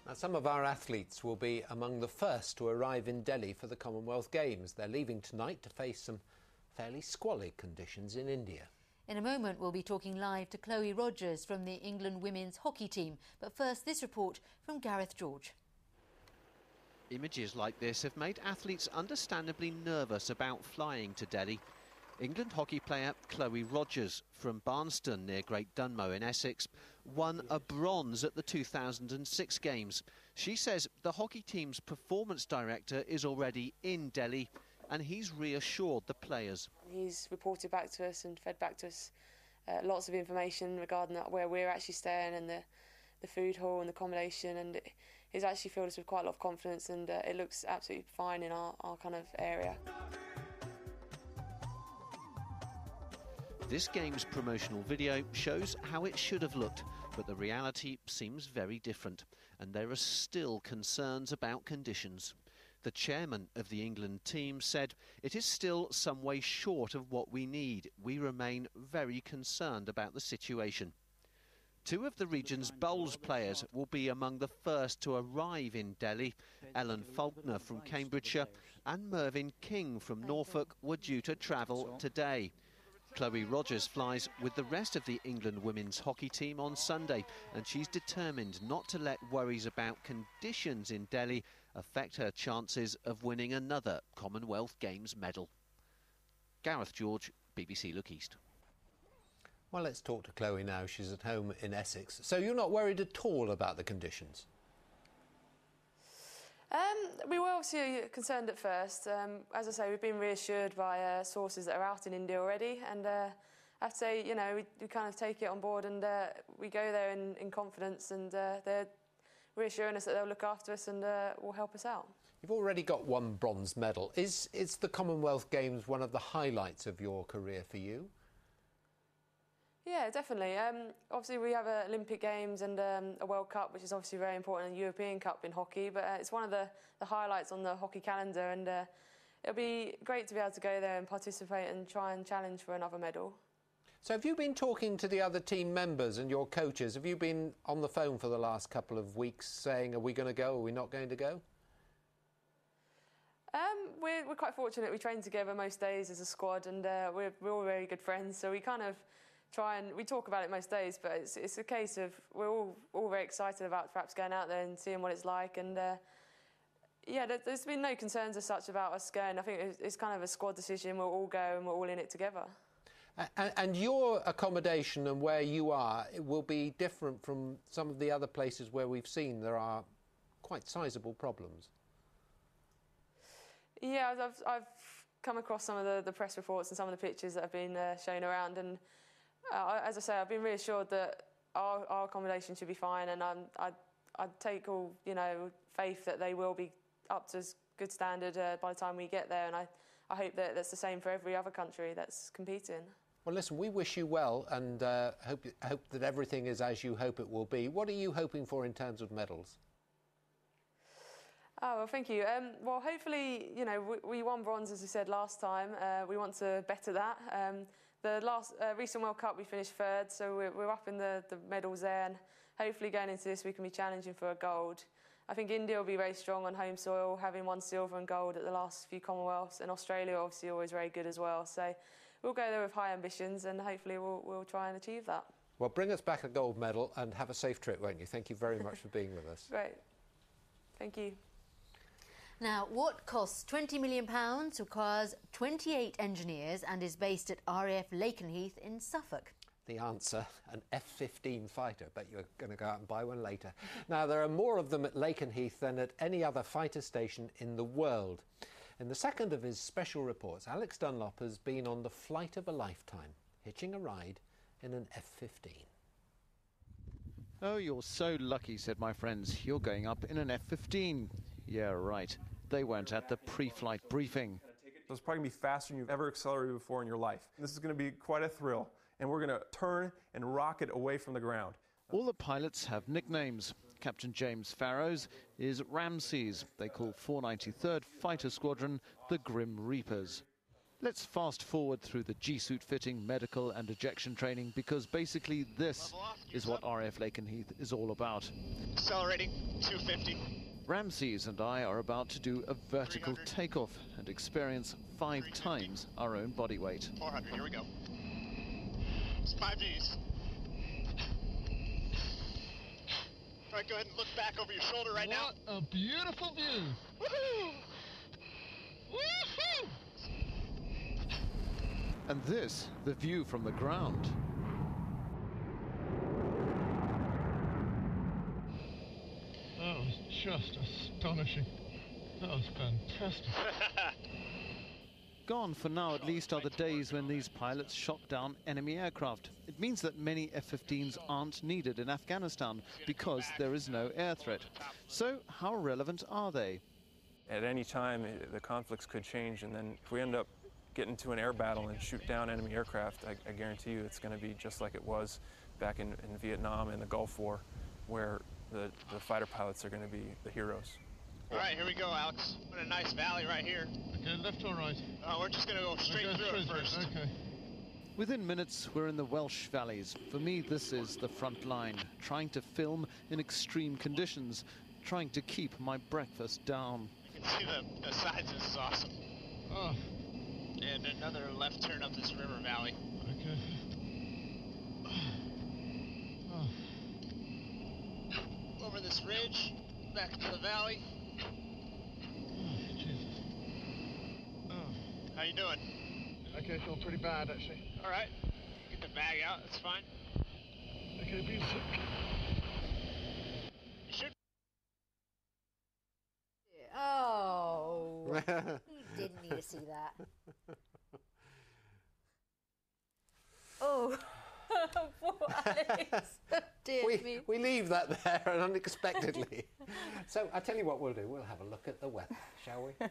Now, some of our athletes will be among the first to arrive in Delhi for the Commonwealth Games. They're leaving tonight to face some fairly squalid conditions in India. In a moment, we'll be talking live to Chloe Rogers from the England women's hockey team. But first, this report from Gareth George. Images like this have made athletes understandably nervous about flying to Delhi. England hockey player Chloe Rogers from Barston near Great Dunmow in Essex won a bronze at the 2006 Games. She says the hockey team's performance director is already in Delhi and he's reassured the players. He's reported back to us and fed back to us lots of information regarding where we're actually staying and the food hall and the accommodation, and he's actually filled us with quite a lot of confidence, and it looks absolutely fine in our kind of area. This game's promotional video shows how it should have looked, but the reality seems very different, and there are still concerns about conditions. The chairman of the England team said, "It is still some way short of what we need. We remain very concerned about the situation." Two of the region's bowls players will be among the first to arrive in Delhi. Ellen Faulkner from Cambridgeshire and Mervyn King from Norfolk were due to travel today. Chloe Rogers flies with the rest of the England women's hockey team on Sunday, and she's determined not to let worries about conditions in Delhi affect her chances of winning another Commonwealth Games medal. Gareth George, BBC Look East. Well, let's talk to Chloe now. She's at home in Essex. So you're not worried at all about the conditions? We were obviously concerned at first. As I say, we've been reassured by sources that are out in India already, and I have to say, you know, we kind of take it on board, and we go there in confidence, and they're reassuring us that they'll look after us and will help us out. You've already got one bronze medal. Is the Commonwealth Games one of the highlights of your career for you? Yeah, definitely. Obviously, we have Olympic Games and a World Cup, which is obviously very important, and a European Cup in hockey, but it's one of the highlights on the hockey calendar, and it'll be great to be able to go there and participate and try and challenge for another medal. So have you been talking to the other team members and your coaches? Have you been on the phone for the last couple of weeks saying, are we going to go, are we not going to go? We're quite fortunate. We train together most days as a squad, and we're all very good friends, so we kind of we talk about it most days, but it's a case of we're all very excited about perhaps going out there and seeing what it's like, and yeah, there's been no concerns as such about us going. I think it's kind of a squad decision. We'll all go and we're all in it together. And your accommodation and where you are, it will be different from some of the other places where we've seen there are quite sizable problems. Yeah, I've come across some of the press reports and some of the pictures that have been shown around, and as I say, I've been reassured that our accommodation should be fine, and I'd take all faith that they will be up to good standard by the time we get there, and I hope that that's the same for every other country that's competing. Well, listen, we wish you well, and hope that everything is as you hope it will be. What are you hoping for in terms of medals? Oh, well, thank you. Well, hopefully, we won bronze, as we said last time. We want to better that. The last recent World Cup, we finished third, so we're up in the medals there, and hopefully going into this we can be challenging for a gold. I think India will be very strong on home soil, having won silver and gold at the last few Commonwealths, and Australia obviously always very good as well. So we'll go there with high ambitions, and hopefully we'll try and achieve that. Well, bring us back a gold medal and have a safe trip, won't you? Thank you very much for being with us. Great. Thank you. Now, what costs £20 million, requires 28 engineers and is based at RAF Lakenheath in Suffolk? The answer, an F15 fighter. Bet you're going to go out and buy one later. Now, there are more of them at Lakenheath than at any other fighter station in the world. In the second of his special reports, Alex Dunlop has been on the flight of a lifetime, hitching a ride in an F15. Oh, you're so lucky, said my friends. You're going up in an F15. Yeah, right. They weren't at the pre-flight briefing. It's probably going to be faster than you've ever accelerated before in your life. This is going to be quite a thrill, and we're going to turn and rocket away from the ground. All the pilots have nicknames. Captain James Farrow's is Ramses. They call 493rd Fighter Squadron the Grim Reapers. Let's fast forward through the G-suit fitting, medical and ejection training, because basically this is what RAF Lakenheath is all about. Accelerating, 250. Ramses and I are about to do a vertical takeoff and experience 5 times our own body weight. 400, here we go. It's 5 Gs. All right, go ahead and look back over your shoulder right now. What a beautiful view. Woohoo! Woohoo! And this, the view from the ground. That was just astonishing. That was fantastic. Gone for now at least are the days when these pilots shot down enemy aircraft. It means that many F-15's aren't needed in Afghanistan because there is no air threat. So how relevant are they? At any time, the conflicts could change, and then if we end up getting into an air battle and shoot down enemy aircraft, I guarantee you it's going to be just like it was back in Vietnam and the Gulf War, where the fighter pilots are going to be the heroes. All right, here we go, Alex. What a nice valley right here. Okay, left or right? We're just going to go straight through it first. Okay. Within minutes, we're in the Welsh valleys. For me, this is the front line, trying to film in extreme conditions, trying to keep my breakfast down. You can see the sides. This is awesome. Oh. And another left turn up this river valley. Okay. Oh. Over this ridge, back into the valley. Oh, Jesus. Oh. How you doing? Okay, feel pretty bad actually. All right. Get the bag out. That's fine. Okay, be sick. You should. Oh, you didn't need to see that. Oh, poor Alex. Dear me. We leave that there unexpectedly. So I tell you what we'll do. We'll have a look at the weather, shall we?